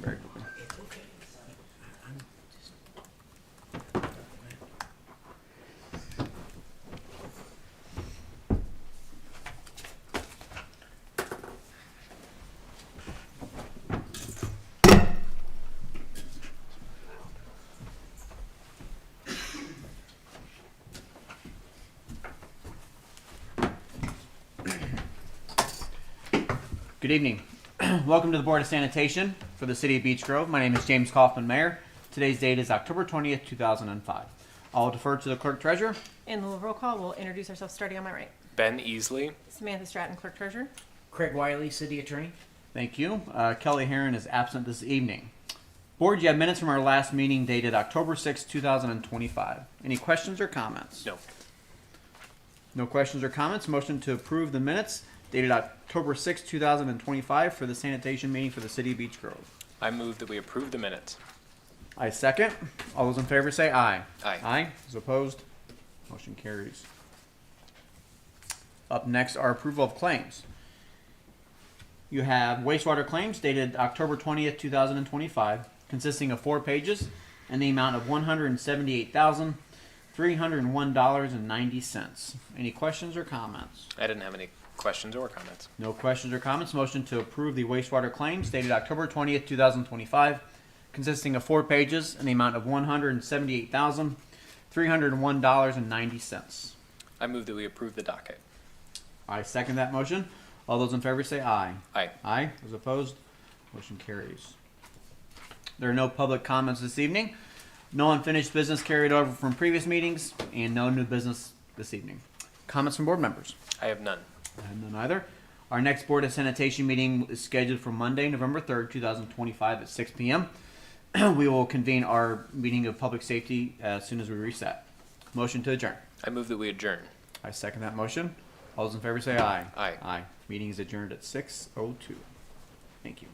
very quickly. Good evening. Welcome to the Board of Sanitation for the City of Beech Grove. My name is James Kaufman, Mayor. Today's date is October 20th, 2005. I'll defer to the Clerk Treasurer. In the roll call, we'll introduce ourselves starting on my right. Ben Easley. Samantha Stratton, Clerk Treasurer. Craig Wiley, City Attorney. Thank you. Kelly Herron is absent this evening. Board, you have minutes from our last meeting dated October 6th, 2025. Any questions or comments? No. No questions or comments. Motion to approve the minutes dated October 6th, 2025 for the sanitation meeting for the City of Beech Grove. I move that we approve the minutes. I second. All those in favor say aye. Aye. Aye. Those opposed? Motion carries. Up next are approval of claims. You have wastewater claims dated October 20th, 2025, consisting of 4 pages and the amount of $178,301.90. Any questions or comments? I didn't have any questions or comments. No questions or comments. Motion to approve the wastewater claims dated October 20th, 2025, consisting of 4 pages and the amount of $178,301.90. I move that we approve the docket. I second that motion. All those in favor say aye. Aye. Aye. Those opposed? Motion carries. There are no public comments this evening. No unfinished business carried over from previous meetings, and no new business this evening. Comments from board members? I have none. I have none either. Our next Board of Sanitation meeting is scheduled for Monday, November 3rd, 2025 at 6 p.m. We will convene our meeting of public safety as soon as we reset. Motion to adjourn. I move that we adjourn. I second that motion. All those in favor say aye. Aye. Aye. Meeting is adjourned at 6:02. Thank you.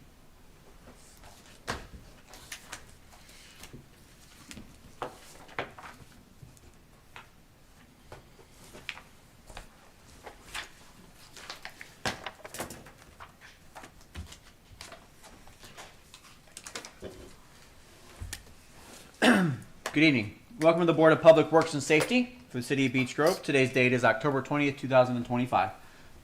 Good evening. Welcome to the Board of Public Works and Safety for the City of Beech Grove. Today's date is October 20th, 2025.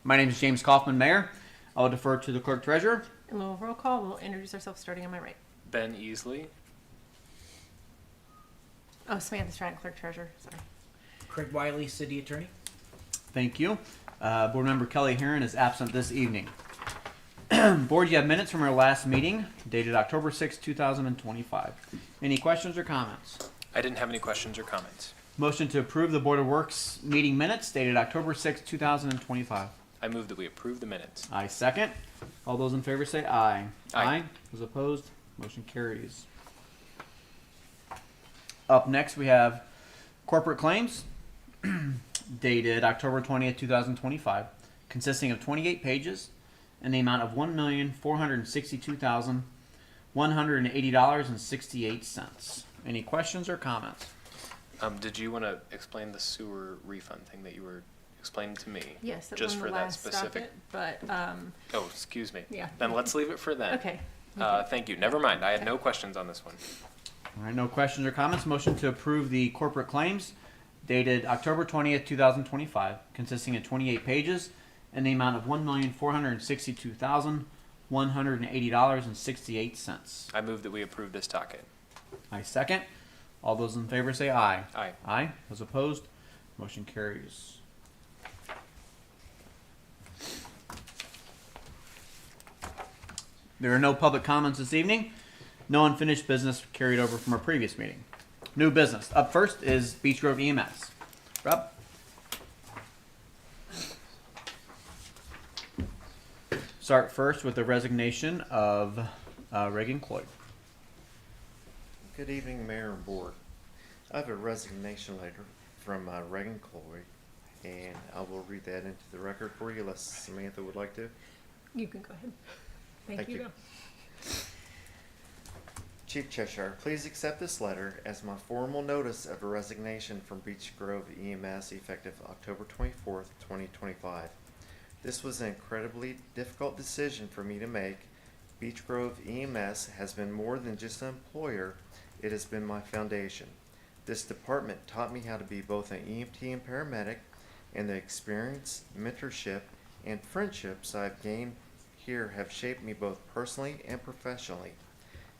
My name is James Kaufman, Mayor. I will defer to the Clerk Treasurer. In the roll call, we'll introduce ourselves starting on my right. Ben Easley. Oh, Samantha Stratton, Clerk Treasurer. Sorry. Craig Wiley, City Attorney. Thank you. Board Member Kelly Herron is absent this evening. Board, you have minutes from our last meeting dated October 6th, 2025. Any questions or comments? I didn't have any questions or comments. Motion to approve the Board of Works meeting minutes dated October 6th, 2025. I move that we approve the minutes. I second. All those in favor say aye. Aye. Those opposed? Motion carries. Up next, we have corporate claims dated October 20th, 2025, consisting of 28 pages and the amount of $1,462,180.68. Any questions or comments? Did you want to explain the sewer refund thing that you were explaining to me? Yes, that just was for the that last specific. docket, but Oh, excuse me. Yeah. Then let's leave it for then. okay. Thank you. Never mind. I had no questions on this one. All right, no questions or comments. Motion to approve the corporate claims dated October 20th, 2025, consisting of 28 pages and the amount of $1,462,180.68. I move that we approve this docket. I second. All those in favor say aye. Aye. Aye. Those opposed? Motion carries. There are no public comments this evening. No unfinished business carried over from our previous meeting. New business. Up first is Beech Grove EMS. Rob? Start first with the resignation of Reagan Cloyd. Good evening, Mayor and Board. I have a resignation letter from Reagan Cloyd, and I will read that into the record for you, unless Samantha would like to. You can go ahead. Thank you. Chief Cheshire, please accept this letter as my formal notice of a resignation from Beech Grove EMS effective October 24th, 2025. This was an incredibly difficult decision for me to make, Beech Grove EMS has been more than just an employer, it has been my foundation. This department taught me how to be both an EMT and paramedic, and the experience, mentorship, and friendships I've gained here have shaped me both personally and professionally.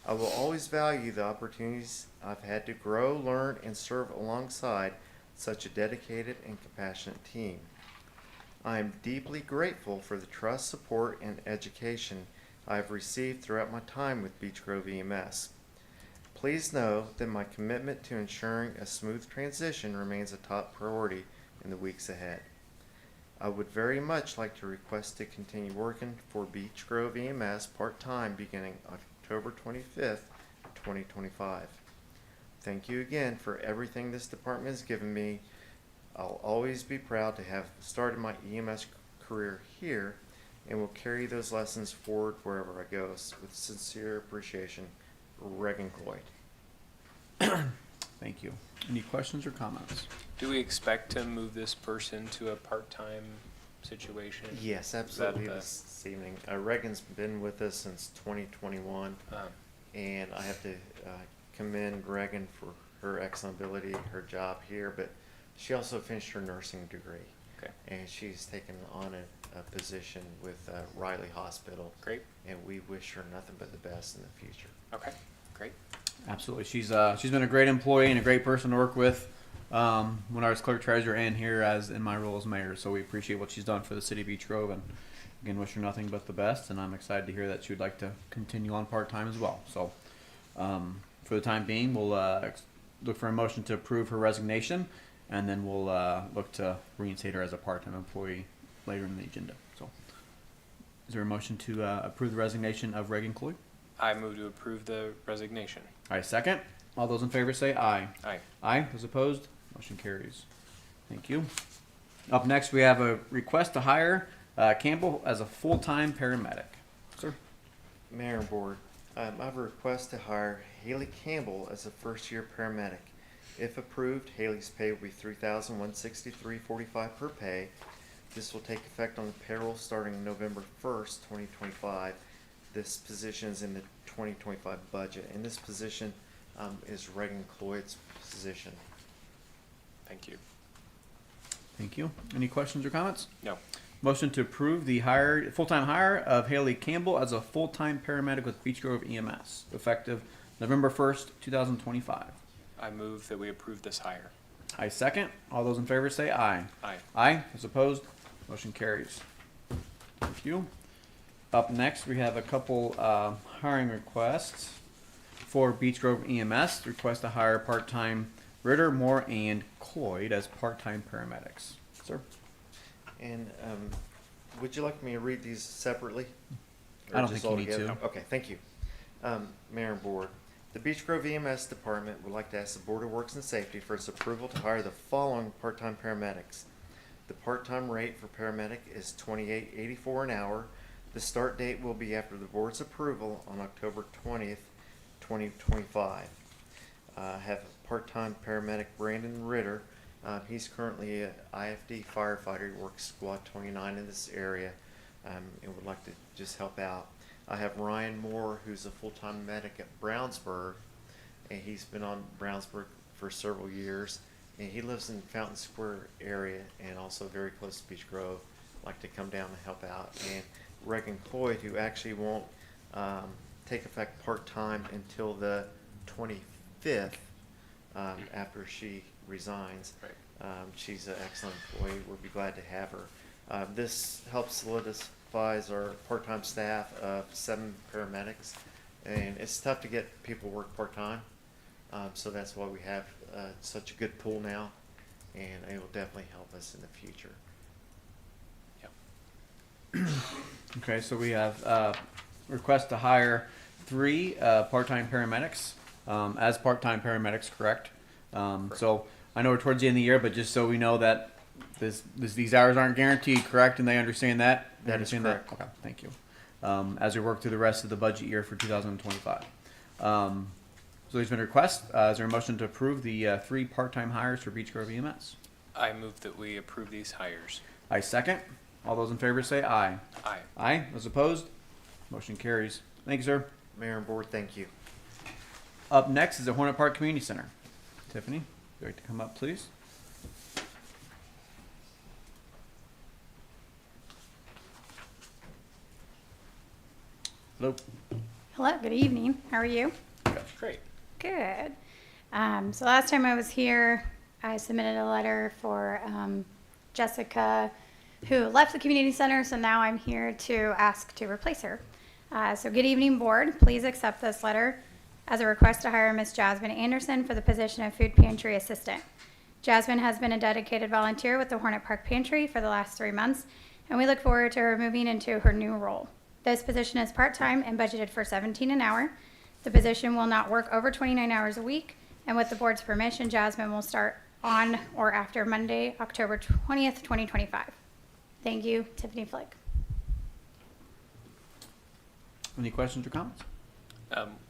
I will always value the opportunities I've had to grow, learn, and serve alongside such a dedicated and compassionate team. I am deeply grateful for the trust, support, and education I have received throughout my time with Beech Grove EMS. Please know that my commitment to ensuring a smooth transition remains a top priority in the weeks ahead. I would very much like to request to continue working for Beech Grove EMS part-time beginning October 25th, 2025. Thank you again for everything this department has given me. I'll always be proud to have started my EMS career here and will carry those lessons forward wherever I go. With sincere appreciation, Regan Cloyd. Thank you. Any questions or comments? Do we expect to move this person to a part-time situation? Yes, absolutely. That, This evening, Regan's been with us since 2021, and I have to commend Regan for her excellent ability, her job here, but she also finished her nursing degree. Okay. And she's taken on a position with Riley Hospital. Great. And we wish her nothing but the best in the future. Okay, great. Absolutely. She's been a great employee and a great person to work with when I was clerk treasurer and here as in my role as mayor. So we appreciate what she's done for the city of Beech Grove, and again wish her nothing but the best. And I'm excited to hear that she would like to continue on part time as well. So for the time being, we'll look for a motion to approve her resignation, and then we'll look to reinstate her as a part time employee later in the agenda. So is there a motion to approve the resignation of Regan Cloyd? I move to approve the resignation. All right, second. All those in favor say aye. Aye. Aye. Those opposed? Motion carries. Thank you. Up next, we have a request to hire Campbell as a full-time paramedic. Sir? Mayor and Board, I have a request to hire Haley Campbell as a first-year paramedic. If approved, Haley's pay will be $3,163.45 per pay. This will take effect on the payroll starting November 1st, 2025. This position is in the 2025 budget, and this position is Regan Cloyd's position. Thank you. Thank you. Any questions or comments? No. Motion to approve the full-time hire of Haley Campbell as a full-time paramedic with Beech Grove EMS, effective November 1st, 2025. I move that we approve this hire. I second. All those in favor say aye. Aye. Aye. Those opposed? Motion carries. Thank you. Up next, we have a couple hiring requests for Beech Grove EMS. Request to hire part-time Ritter, Moore, and Cloyd as part-time paramedics. Sir? And would you like me to read these separately? I don't just think you all need together? to. Okay, thank you. Mayor and Board, the Beech Grove EMS Department would like to ask the Board of Works and Safety for its approval to hire the following part-time paramedics. The part-time rate for paramedic is $28.84 an hour. The start date will be after the board's approval on October 20th, 2025. Have part-time paramedic Brandon Ritter. He's currently an IFD firefighter. He works Squad 29 in this area and would like to just help out. I have Ryan Moore, who's a full-time medic at Brownsburg, and he's been on Brownsburg for several years. And he lives in Fountain Square area and also very close to Beech Grove. Like to come down and help out. And Regan Cloyd, who actually won't take effect part-time until the 25th after she resigns. Right. She's an excellent employee. We'll be glad to have her. This helps solidifies our part-time staff of 7 paramedics. And it's tough to get people to work part-time. So that's why we have such a good pool now. And it will definitely help us in the future. Okay, so we have request to hire 3 part-time paramedics as part-time paramedics, correct? So I know we're towards the end of the year, but just so we know that these hours aren't guaranteed, correct? And they understand that? They That is understand correct. Okay, thank you. As we work through the rest of the budget year for 2025. So there's been a request. Is there a motion to approve the 3 part-time hires for Beech Grove EMS? I move that we approve these hires. I second. All those in favor say aye. Aye. Aye. Those opposed? Motion carries. Thank you, sir. Mayor and Board, thank you. Up next is the Hornet Park Community Center. Tiffany, would you like to come up, please? Hello. Hello, good evening. How are you? Great. Good. So last time I was here, I submitted a letter for Jessica, who left the community center. So now I'm here to ask to replace her. So good evening, board. Please accept this letter as a request to hire Miss Jasmine Anderson for the position of food pantry assistant. Jasmine has been a dedicated volunteer with the Hornet Park Pantry for the last 3 months, and we look forward to her moving into her new role. This position is part-time and budgeted for $17 an hour. The position will not work over 29 hours a week, and with the board's permission, Jasmine will start on or after Monday, October 20th, 2025. Thank you, Tiffany Flick. Any questions or comments?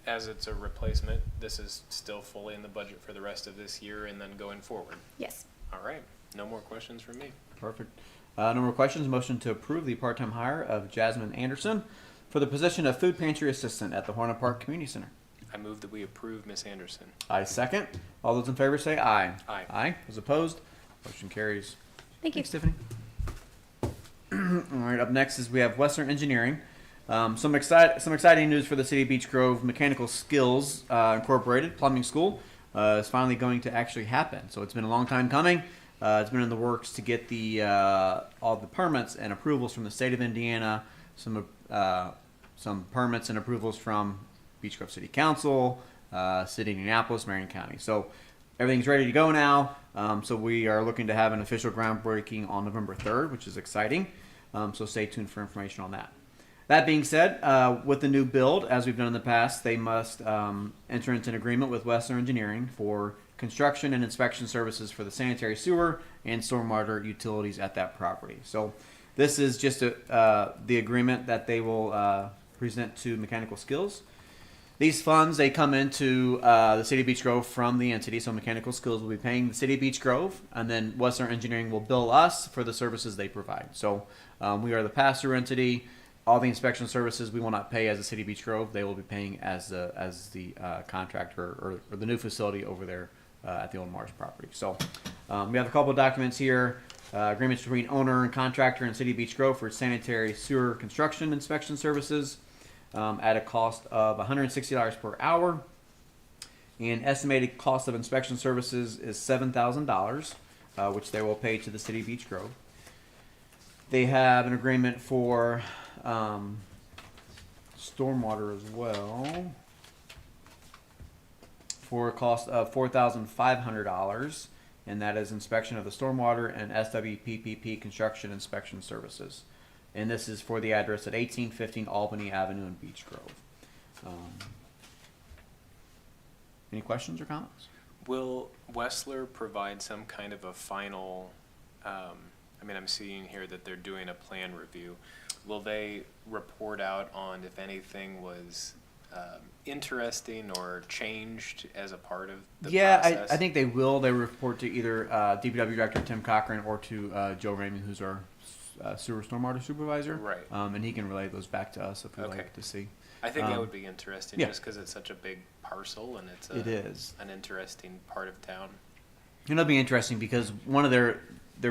As it's a replacement, this is still fully in the budget for the rest of this year and then going forward. Yes. All right. No more questions from me. Perfect. No more questions. Motion to approve the part-time hire of Jasmine Anderson for the position of food pantry assistant at the Hornet Park Community Center. I move that we approve Miss Anderson. I second. All those in favor say aye. Aye. Aye. Those opposed? Motion carries. Thank you. Thanks, Tiffany. All right. Up next is we have Western Engineering. Some exciting news for the City of Beech Grove Mechanical Skills Incorporated Plumbing School is finally going to actually happen. So it's been a long time coming. It's been in the works to get the all the permits and approvals from the state of Indiana, some permits and approvals from Beech Grove City Council, City of Indianapolis, Marion County. So everything's ready to go now. So we are looking to have an official groundbreaking on November 3rd, which is exciting. So stay tuned for information on that. That being said, with the new build, as we've done in the past, they must enter into an agreement with Western Engineering for construction and inspection services for the sanitary sewer and stormwater utilities at that property. So this is just the agreement that they will present to Mechanical Skills. These funds, they come into the City of Beech Grove from the entity, so Mechanical Skills will be paying the City of Beech Grove, and then Western Engineering will bill us for the services they provide. So we are the pass-through entity. All the inspection services we will not pay as the City of Beech Grove. They will be paying as the contractor or the new facility over there at the Old Mars property. So we have a couple of documents here. Agreements between owner and contractor in City of Beech Grove for sanitary sewer construction inspection services at a cost of $160 per hour. And estimated cost of inspection services is $7,000, which they will pay to the City of Beech Grove. They have an agreement for stormwater as well for a cost of $4,500, and that is inspection of the stormwater and SWPPP construction inspection services. And this is for the address at 1815 Albany Avenue in Beech Grove. Any questions or comments? Will Wessler provide some kind of a final, I'm seeing here that they're doing a plan review. Will they report out on if anything was interesting or changed as a part of the process? I think they will. They report to either DPW Director Tim Cochran or to Joe Ramey, who's our sewer stormwater supervisor. Right. And he can relay those back to us if we'd Okay. like to see. I think that would be interesting yeah. just because it's such a big parcel and it's It is. an interesting part of town. And it'll be interesting because one of their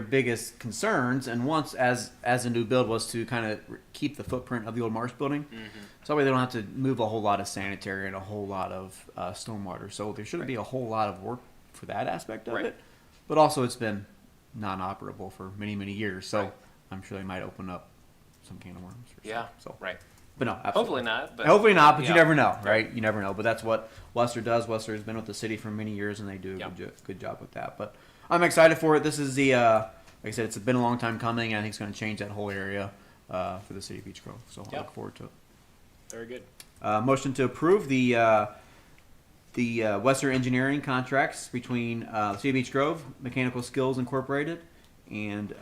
biggest concerns and wants as a new build was to kind of keep the footprint of the old Marsh building. Mm-hmm. So that way they don't have to move a whole lot of sanitary and a whole lot of stormwater. So there shouldn't be a whole lot of work for that aspect of Right. it. But also it's been non-operable for many, many years. So Right. I'm sure they might open up some can of worms. Or Yeah, something. So, right. but no, absolutely. Hopefully not. But Hopefully not, but yeah. you never know, right? You never know. But that's what Wester does. Wester has been with the city for many years, and they do a Yeah. good job with that. But I'm excited for it. This is the, like I said, it's been a long time coming, and I think it's going to change that whole area for the city of Beech Grove. So I Yeah. look forward to it. Very good. Motion to approve the Wester Engineering contracts between the City of Beech Grove, Mechanical Skills Incorporated, and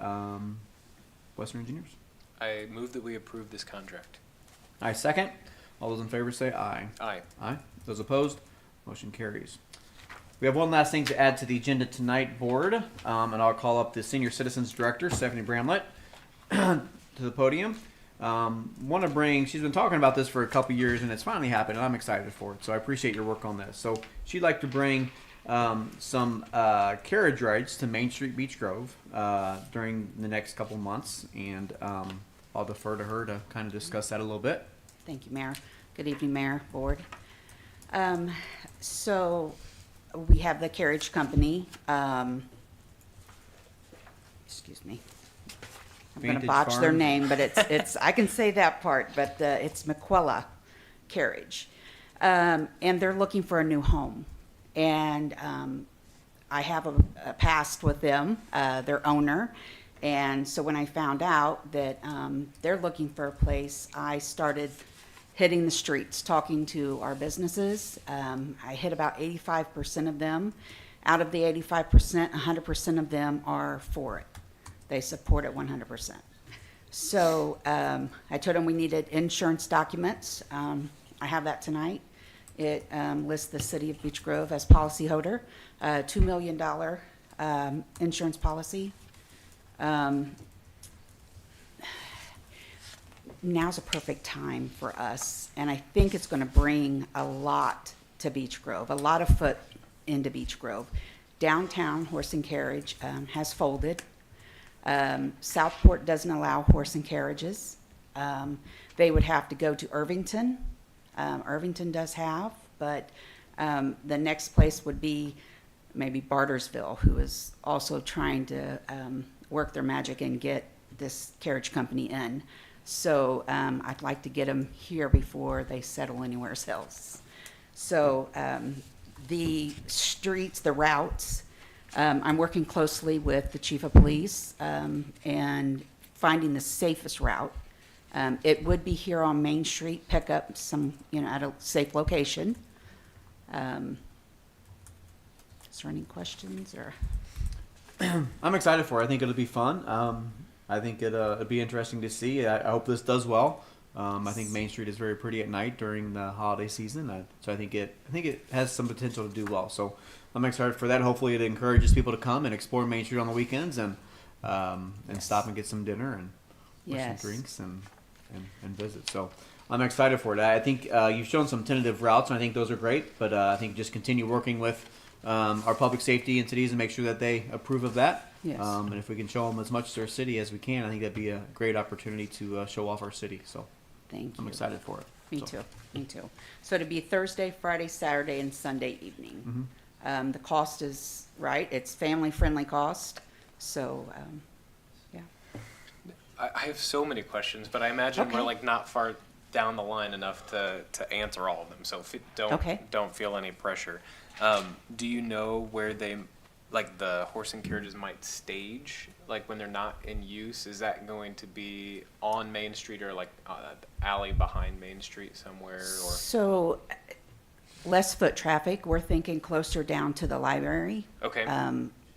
Western Engineers. I move that we approve this contract. I second. All those in favor say aye. Aye. Aye. Those opposed? Motion carries. We have one last thing to add to the agenda tonight, board, and I'll call up the Senior Citizens Director, Stephanie Bramlett, to the podium. Want to bring. She's been talking about this for a couple years, and it's finally happened, and I'm excited for it. So I appreciate your work on this. So she'd like to bring some carriage rides to Main Street Beach Grove during the next couple months, and I'll defer to her to kind of discuss that a little bit. Thank you, Mayor. Good evening, Mayor, Board. So we have the carriage company. Excuse me. I'm going to Vantage botch their Farm. name, but it's I can say that part, but it's McQuella Carriage. And they're looking for a new home. And I have a past with them, their owner. And so when I found out that they're looking for a place, I started hitting the streets, talking to our businesses. I hit about 85% of them. Out of the 85%, 100% of them are for it. They support it 100%. So I told them we needed insurance documents. I have that tonight. It lists the city of Beech Grove as policyholder, $2 million insurance policy. Now's a perfect time for us, and I think it's going to bring a lot to Beech Grove, a lot of foot into Beech Grove. Downtown horse and carriage has folded. Southport doesn't allow horse and carriages. They would have to go to Irvington. Irvington does have, but the next place would be maybe Bartersville, who is also trying to work their magic and get this carriage company in. So I'd like to get them here before they settle anywhere else. So the streets, the routes, I'm working closely with the chief of police and finding the safest route. It would be here on Main Street, pick up some, at a safe location. Is there any questions or? I'm excited for it. I think it'll be fun. I think it'll be interesting to see. I hope this does well. I think Main Street is very pretty at night during the holiday season, so I think it has some potential to do well. So I'm excited for that. Hopefully, it encourages people to come and explore Main Street on the weekends and stop and get some dinner and some drinks and visit. So I'm excited for it. I think you've shown some tentative routes, and I think those are great. But I think just continue working with our public safety entities and make sure that they approve of that. Yes. And if we can show them as much to our city as we can, I think that'd be a great opportunity to show off our city. So Thank you. I'm excited for it. Me So, too. Me too. So it'd be Thursday, Friday, Saturday, and Sunday evening. The cost is right. It's family-friendly cost. So, yeah. I have so many questions, but I imagine we're Okay. like not far down the line enough to answer all of them. So Okay. don't feel any pressure. Do you know where they, like the horse and carriages might stage, like when they're not in use? Is that going to be on Main Street or like alley behind Main Street somewhere? Or So less foot traffic. We're thinking closer down to the library. okay,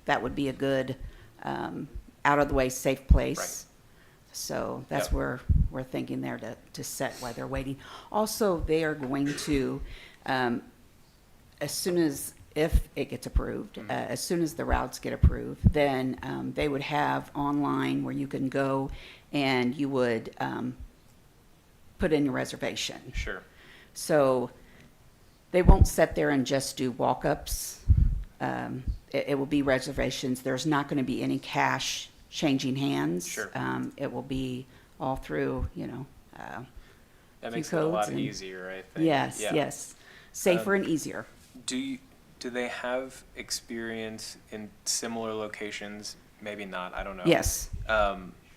That would be a good, out of the way, safe place. Right. So that's Yep. where we're thinking there to set while they're waiting. Also, they are going to, as soon as, if it gets approved, as soon as the routes get approved, then they would have online where you can go and you would put in your reservation. sure. So they won't sit there and just do walk-ups. It will be reservations. There's not going to be any cash changing hands. Sure. It will be all through, That few makes it a lot codes and- easier, I think. yes, Yeah. yes. Safer and easier. Do they have experience in similar locations? Maybe not. I don't know. Yes.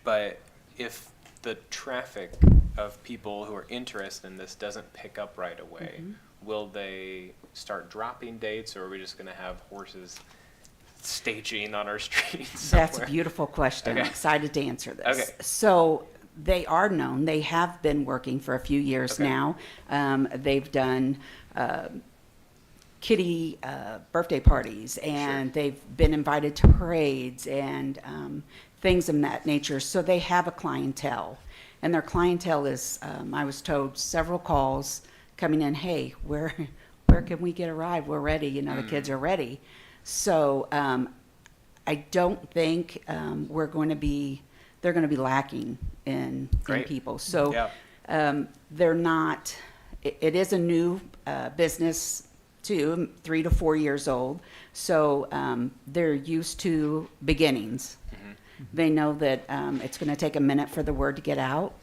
But if the traffic of people who are interested in this doesn't pick up right away, will they start dropping dates, or are we just going to have horses staging on our streets somewhere? That's a beautiful question. I'm Okay. excited to answer this. Okay. So they are known. They have been working for a few years Okay. now. They've done kiddie birthday parties, and they've been invited to parades and things of that nature. So they have a clientele. And their clientele is, I was told, several calls coming in, hey, where can we get a ride? We're ready. The kids are ready. So I don't think we're going to be, they're going to be lacking in Great. people. So Yeah. they're not, it is a new business too, 3 to 4 years old. So they're used to beginnings. They know that it's going to take a minute for the word to get out.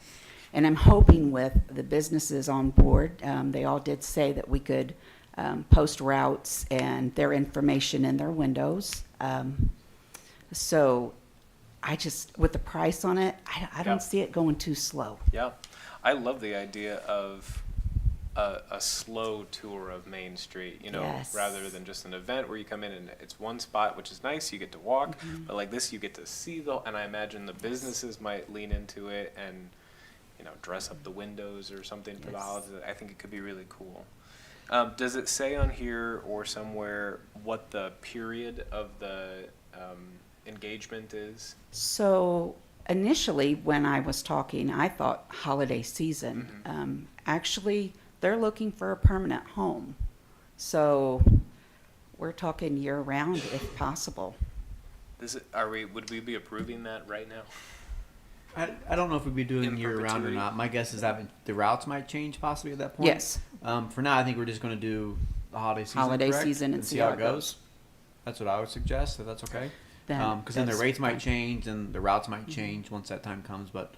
And I'm hoping with the businesses on board, they all did say that we could post routes and their information in their windows. So I just, with the price on it, I don't see it going too slow. Yeah, I love the idea of a slow tour of Main Street, you know, Yes. rather than just an event where you come in and it's one spot, which is nice, you get to walk, but like this, you get to see and I imagine the businesses might lean into it and, you know, dress up the windows or something for the Yes. holidays. I think it could be really cool. Does it say on here or somewhere what the period of the engagement is? So initially, when I was talking, I thought holiday season. Actually, they're looking for a permanent home. So we're talking year round if possible. Would we be approving that right now? I don't know if we'd be doing In year round or perpetuity? not. My guess is that the routes might change possibly at that point. Yes. For now, I think we're just going to do the holiday season. Holiday correct? season and see how it goes. That's what I would suggest. If that's okay. Then Because then the that's rates might fine. change and the routes might change once that time comes. But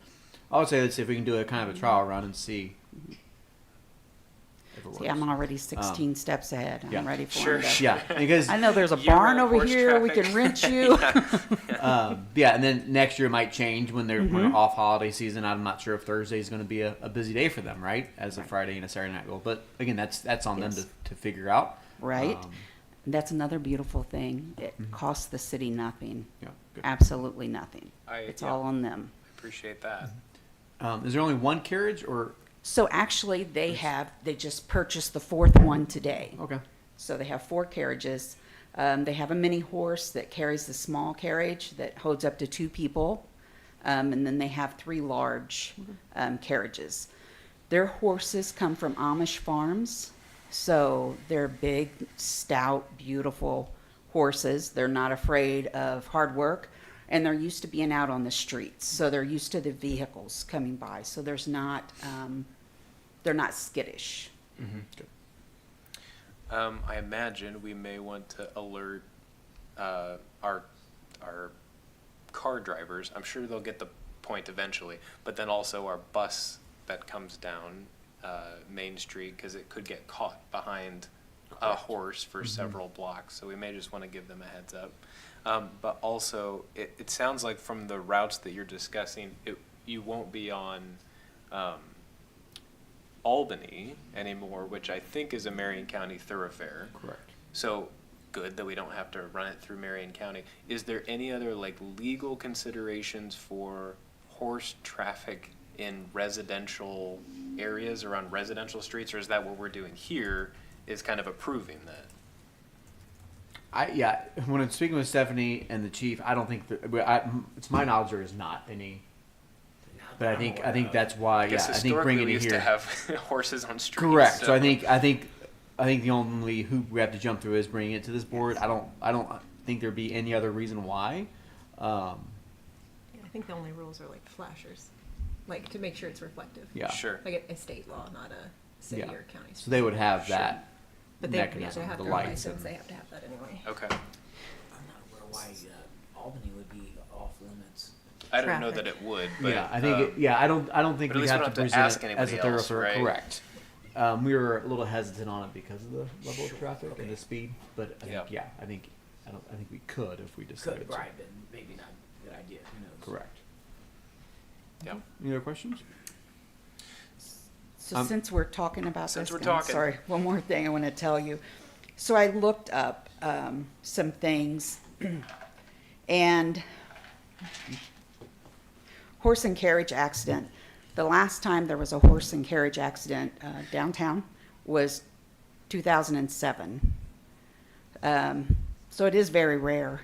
I would say let's see if we can do a kind of a trial run and see if it works. See, I'm already 16 steps ahead. I'm yeah. ready for Sure. them to. Yeah, because I know there's a Year-round barn over horse here. We traffic. can rent you. yeah, and then next year it might change when they're Mm-hmm. off holiday season. I'm not sure if Thursday is going to be a busy day for them, right? As a Friday and a Saturday night goal. But again, that's on them Yes. to figure out. Right. Um, That's another beautiful thing. It costs the city nothing. yeah. Good. Absolutely nothing. It's Yeah. all on them. Appreciate that. Is there only one carriage or So actually, they just purchased the 4th one today. okay? So they have 4 carriages. They have a mini horse that carries the small carriage that holds up to 2 people. And then they have 3 large carriages. Their horses come from Amish farms. So they're big, stout, beautiful horses. They're not afraid of hard work. And they're used to being out on the streets. So they're used to the vehicles coming by. So there's not, they're not skittish. Good. I imagine we may want to alert our car drivers. I'm sure they'll get the point eventually, but then also our bus that comes down Main Street, because it could get caught behind a horse for several blocks. So we may just want to give them a heads up. But also, it sounds like from the routes that you're discussing, you won't be on Albany anymore, which I think is a Marion County thoroughfare. Correct. So good that we don't have to run it through Marion County. Is there any other like legal considerations for horse traffic in residential areas around residential streets, or is that what we're doing here is kind of approving that? When I'm speaking with Stephanie and the chief, I don't think it's my knowledge there is not any. But I think that's why. I guess I think historically bringing we it used here. to have horses on streets. Correct. So I think the only hoop we have to jump through is bringing it to this board. I don't think there'd be any other reason why. Yeah, I think the only rules are like flashers, like to make sure it's reflective. Yeah. Sure. Like a state law, not a city Yeah. or county. So they would have Sure. that But they mechanism, have the to lights. license. They have to have that anyway. Okay. I'm not aware why Albany would be off limits. I don't know Traffic. that it would, but Yeah, I think. I don't think but at we least we have don't to have to present ask it as a anybody else, thoroughfare. right? Correct. We were a little hesitant on it because of the level of traffic and the speed, but I think, Yeah. I think we could if we decided Could, to. right, but maybe not a good idea, who knows? Correct. Yeah. Any other questions? So since we're talking about Since this, we're then, talking. sorry, one more thing I want to tell you. So I looked up some things, and horse and carriage accident. The last time there was a horse and carriage accident downtown was 2007. So it is very rare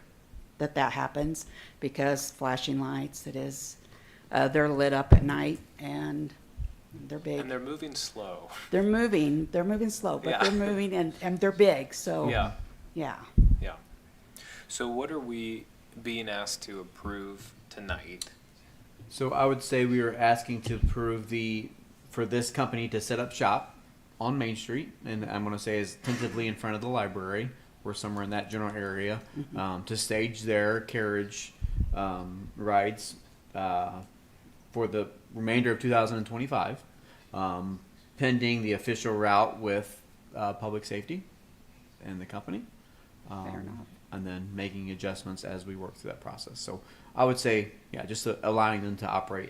that happens because flashing lights. It is they're lit up at night and they're big. and they're moving slow. They're moving slow, but Yeah. they're moving and they're big. So Yeah. yeah. Yeah. So what are we being asked to approve tonight? So I would say we are asking to approve for this company to set up shop on Main Street, and I'm going to say is tentatively in front of the library or somewhere in that general area, to stage their carriage rides for the remainder of 2025, pending the official route with public safety and the company. Fair enough. And then making adjustments as we work through that process. So I would say, yeah, just allowing them to operate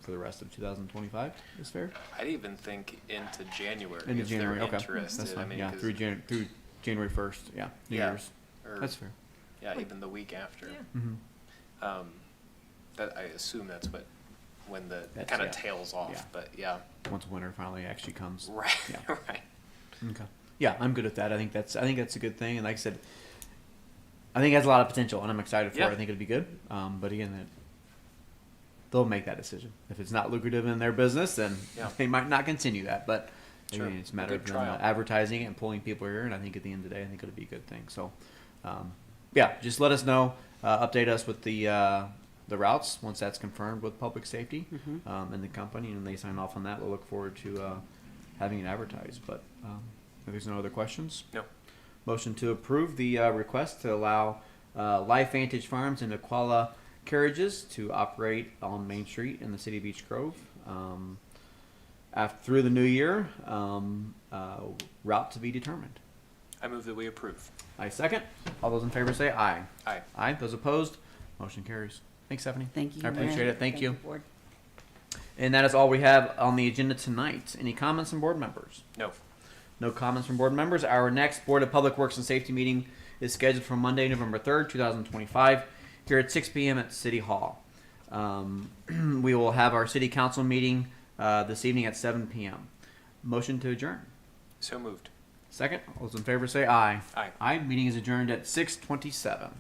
for the rest of 2025 is fair. I'd even think into January Into if January, they're okay, interested. that's fine. I mean, Yeah, 'cause- through January 1st. Yeah, New Yeah. Year's. or, That's fair. yeah, even the week after. Yeah. Mm-hmm. That I assume that's when the That's- kind of yeah. tails off. Yeah. But yeah, Once winter finally actually comes. right, Yeah. right. Okay. Yeah, I'm good with that. I think that's a good thing. And like I said, I think it has a lot of potential, and I'm excited for Yeah. it. I think it'll be good. But again, they'll make that decision. If it's not lucrative in their business, then Yeah. they might not continue that. But Sure. again, it's a matter Good of them, trial. advertising it and pulling people here. And I think at the end of the day, I think it'll be a good thing. So, yeah, just let us know. Update us with the routes once that's confirmed with public safety and the company, and they sign off on that. We'll look forward to having it advertised. But if there's no other questions, No. motion to approve the request to allow Life Vantage Farms and Aquala carriages to operate on Main Street in the city of Beech Grove through the new year. Route to be determined. I move that we approve. I second. All those in favor say aye. Aye. Aye. Those opposed, motion carries. Thanks, Stephanie. Thank you. I appreciate Mayor. it. Thank you. Board. And that is all we have on the agenda tonight. Any comments from board members? No. No comments from board members. Our next Board of Public Works and Safety meeting is scheduled for Monday, November 3rd, 2025, here at 6 p.m. at City Hall. We will have our City Council meeting this evening at 7 p.m. Motion to adjourn. So moved. Second. All those in favor say aye. Aye. Aye. Meeting is adjourned at 6:27.